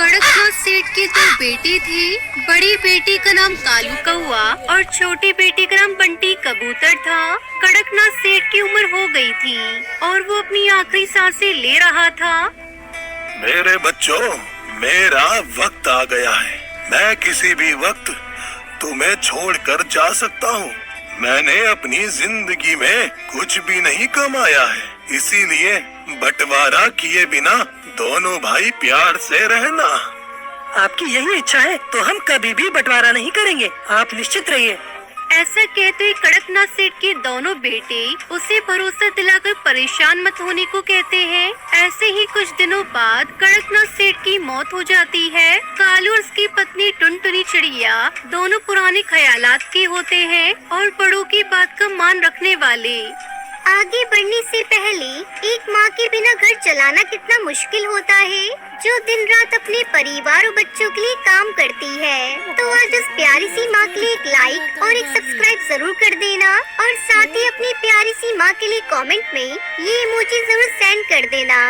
कड़कनाथ सेठ के दो बेटे थे। बड़ी बेटी का नाम कालू कौआ और छोटी बेटी का नाम बंटी कबूतर था। कड़कनाथ सेठ की उम्र हो गई थी और वो अपनी आखिरी सांसें ले रहा था। मेरे बच्चों, मेरा वक्त आ गया है। मैं किसी भी वक्त तुम्हें छोड़कर जा सकता हूँ। मैंने अपनी जिंदगी में कुछ भी नहीं कमाया है, इसीलिए बंटवारा किए बिना दोनों भाई प्यार से रहना। आपकी यही इच्छा है तो हम कभी भी बंटवारा नहीं करेंगे, आप निश्चित रहिए। ऐसा कहते हुए कड़कनाथ सेठ के दोनों बेटे उसे भरोसा दिलाकर परेशान मत होने को कहते हैं। ऐसे ही कुछ दिनों बाद कड़कनाथ सेठ की मौत हो जाती है। कालू और उसकी पत्नी टुनटुनी चिड़िया दोनों पुराने ख्यालात के होते हैं और बड़ों की बात का मान रखने वाले। आगे बढ़ने से पहले एक माँ के बिना घर चलाना कितना मुश्किल होता है, जो दिन रात अपने परिवार और बच्चों के लिए काम करती है। तो आज उस प्यारी सी माँ के लिए एक लाइक और एक सब्सक्राइब जरूर कर देना और साथ ही अपनी प्यारी सी माँ के लिए कमेंट में ये इमोजी जरूर सेंड कर देना।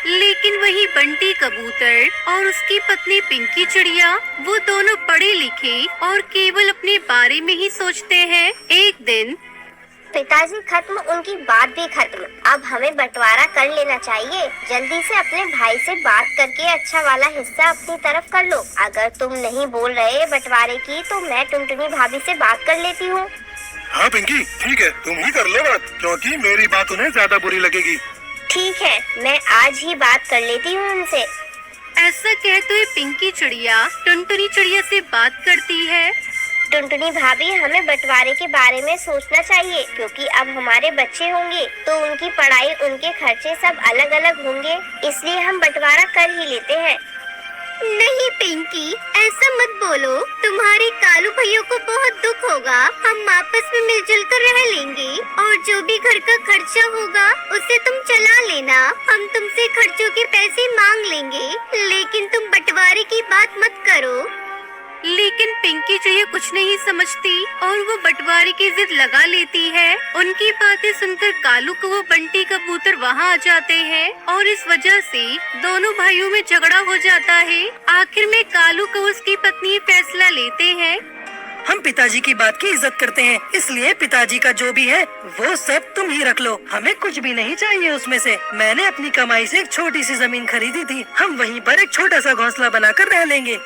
लेकिन वही बंटी कबूतर और उसकी पत्नी पिंकी चिड़िया, वो दोनों पढ़े लिखे और केवल अपने बारे में ही सोचते हैं। एक दिन पिताजी खत्म, उनकी बात भी खत्म। अब हमें बंटवारा कर लेना चाहिए। जल्दी से अपने भाई से बात करके अच्छा वाला हिस्सा अपनी तरफ कर लो। अगर तुम नहीं बोल रहे बंटवारे की तो मैं टुनटुनी भाभी से बात कर लेती हूँ। हाँ पिंकी, ठीक है, तुम ही कर लो बात, क्योंकि मेरी बात उन्हें ज्यादा बुरी लगेगी। ठीक है, मैं आज ही बात कर लेती हूँ उनसे। ऐसा कहते हुए पिंकी चिड़िया टुनटुनी चिड़िया से बात करती है। टुनटुनी भाभी, हमें बंटवारे के बारे में सोचना चाहिए, क्योंकि अब हमारे बच्चे होंगे तो उनकी पढ़ाई, उनके खर्चे सब अलग अलग होंगे, इसलिए हम बंटवारा कर ही लेते हैं। नहीं पिंकी, ऐसा मत बोलो। तुम्हारे कालू भैया को बहुत दुख होगा। हम आपस में मिलजुल कर रह लेंगे और जो भी घर का खर्चा होगा उसे तुम चला लेना। हम तुमसे खर्चों के पैसे मांग लेंगे, लेकिन तुम बंटवारे की बात मत करो। लेकिन पिंकी चिड़िया कुछ नहीं समझती और वो बंटवारे की जिद लगा लेती है। उनकी बातें सुनकर कालू को वो बंटी कबूतर वहाँ आ जाते हैं और इस वजह से दोनों भाइयों में झगड़ा हो जाता है। आखिर में कालू को उसकी पत्नी फैसला लेते हैं। हम पिताजी की बात की इज्जत करते हैं, इसलिए पिताजी का जो भी है वो सब तुम ही रख लो। हमें कुछ भी नहीं चाहिए उसमें से। मैंने अपनी कमाई से एक छोटी सी जमीन खरीदी थी, हम वहीं पर एक छोटा सा घोंसला बनाकर रह लेंगे।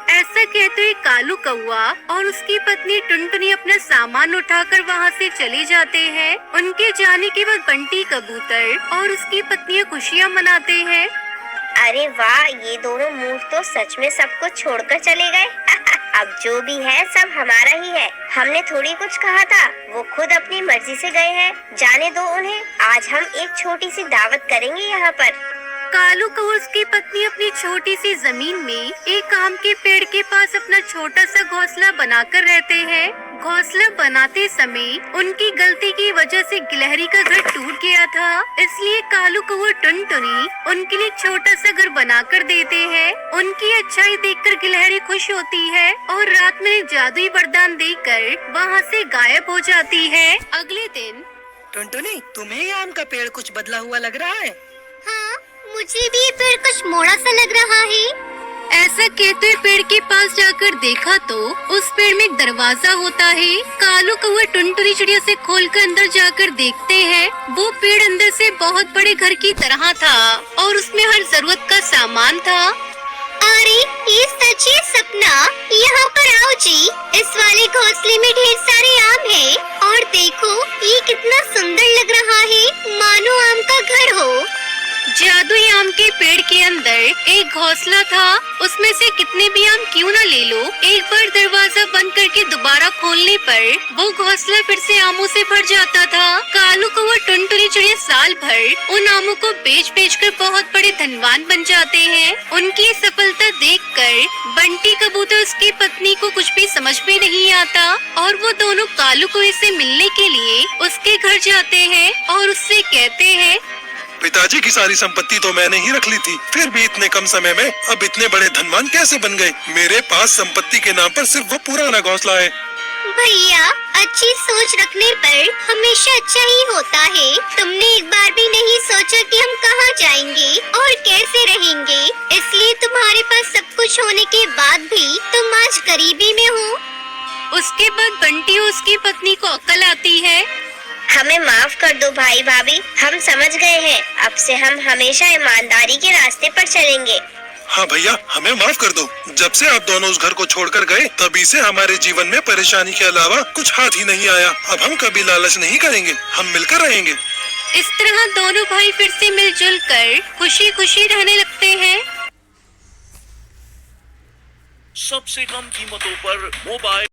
ऐसा कहते हुए कालू कौआ और उसकी पत्नी टुनटुनी अपना सामान उठाकर वहाँ से चले जाते हैं। उनके जाने के बाद बंटी कबूतर और उसकी पत्नियाँ खुशियाँ मनाते हैं। अरे वाह, ये दोनों मूर्ख तो सच में सब कुछ छोड़कर चले गए। अब जो भी है सब हमारा ही है। हमने थोड़ी कुछ कहा था, वो खुद अपनी मर्जी से गए हैं। जाने दो उन्हें। आज हम एक छोटी सी दावत करेंगे यहाँ पर। कालू को उसकी पत्नी अपनी छोटी सी जमीन में एक आम के पेड़ के पास अपना छोटा सा घोंसला बनाकर रहते हैं। घोंसला बनाते समय उनकी गलती की वजह से गिलहरी का घर टूट गया था, इसलिए कालू को वो टुनटुनी उनके लिए छोटा सा घर बनाकर देते हैं। उनकी अच्छाई देखकर गिलहरी खुश होती है और रात में जादुई वरदान देकर वहाँ से गायब हो जाती है। अगले दिन टुनटुनी, तुम्हें ये आम का पेड़ कुछ बदला हुआ लग रहा है? हाँ, मुझे भी ये पेड़ कुछ मोड़ा सा लग रहा है। ऐसा कहते हुए पेड़ के पास जाकर देखा तो उस पेड़ में एक दरवाजा होता है। कालू कौआ टुनटुनी चिड़िया से खोलकर अंदर जाकर देखते हैं। वो पेड़ अंदर से बहुत बड़े घर की तरह था और उसमें हर जरूरत का सामान था। अरे ये सच है सपना। यहाँ पर आओ जी, इस वाले घोंसले में ढेर सारे आम हैं और देखो ये कितना सुंदर लग रहा है, मानो आम का घर हो। जादुई आम के पेड़ के अंदर एक घोंसला था, उसमें से कितने भी आम क्यों न ले लो। एक बार दरवाजा बंद करके दोबारा खोलने पर वो घोंसला फिर से आमों से भर जाता था। कालू को वो टुनटुनी चिड़िया साल भर उन आमों को बेच बेच कर बहुत बड़े धनवान बन जाते हैं। उनकी सफलता देखकर बंटी कबूतर उसकी पत्नी को कुछ भी समझ में नहीं आता और वो दोनों कालू कौवे से मिलने के लिए उसके घर जाते हैं और उससे कहते हैं, पिताजी की सारी संपत्ति तो मैंने ही रख ली थी, फिर भी इतने कम समय में अब इतने बड़े धनवान कैसे बन गए? मेरे पास संपत्ति के नाम पर सिर्फ वो पुराना घोंसला है। भैया, अच्छी सोच रखने पर हमेशा अच्छा ही होता है। तुमने एक बार भी नहीं सोचा कि हम कहाँ जाएंगे और कैसे रहेंगे, इसलिए तुम्हारे पास कुछ होने के बाद भी तुम आज गरीबी में हो। उसके बाद बंटी और उसकी पत्नी को अक्ल आती है। हमें माफ कर दो भाई भाभी, हम समझ गए हैं। अब से हम हमेशा ईमानदारी के रास्ते पर चलेंगे। हाँ भैया, हमें माफ कर दो। जब से आप दोनों उस घर को छोड़कर गए तभी से हमारे जीवन में परेशानी के अलावा कुछ हाथ ही नहीं आया। अब हम कभी लालच नहीं करेंगे, हम मिलकर रहेंगे। इस तरह दोनों भाई फिर से मिलजुल कर खुशी खुशी रहने लगते हैं। सबसे कम कीमतों पर मोबाइल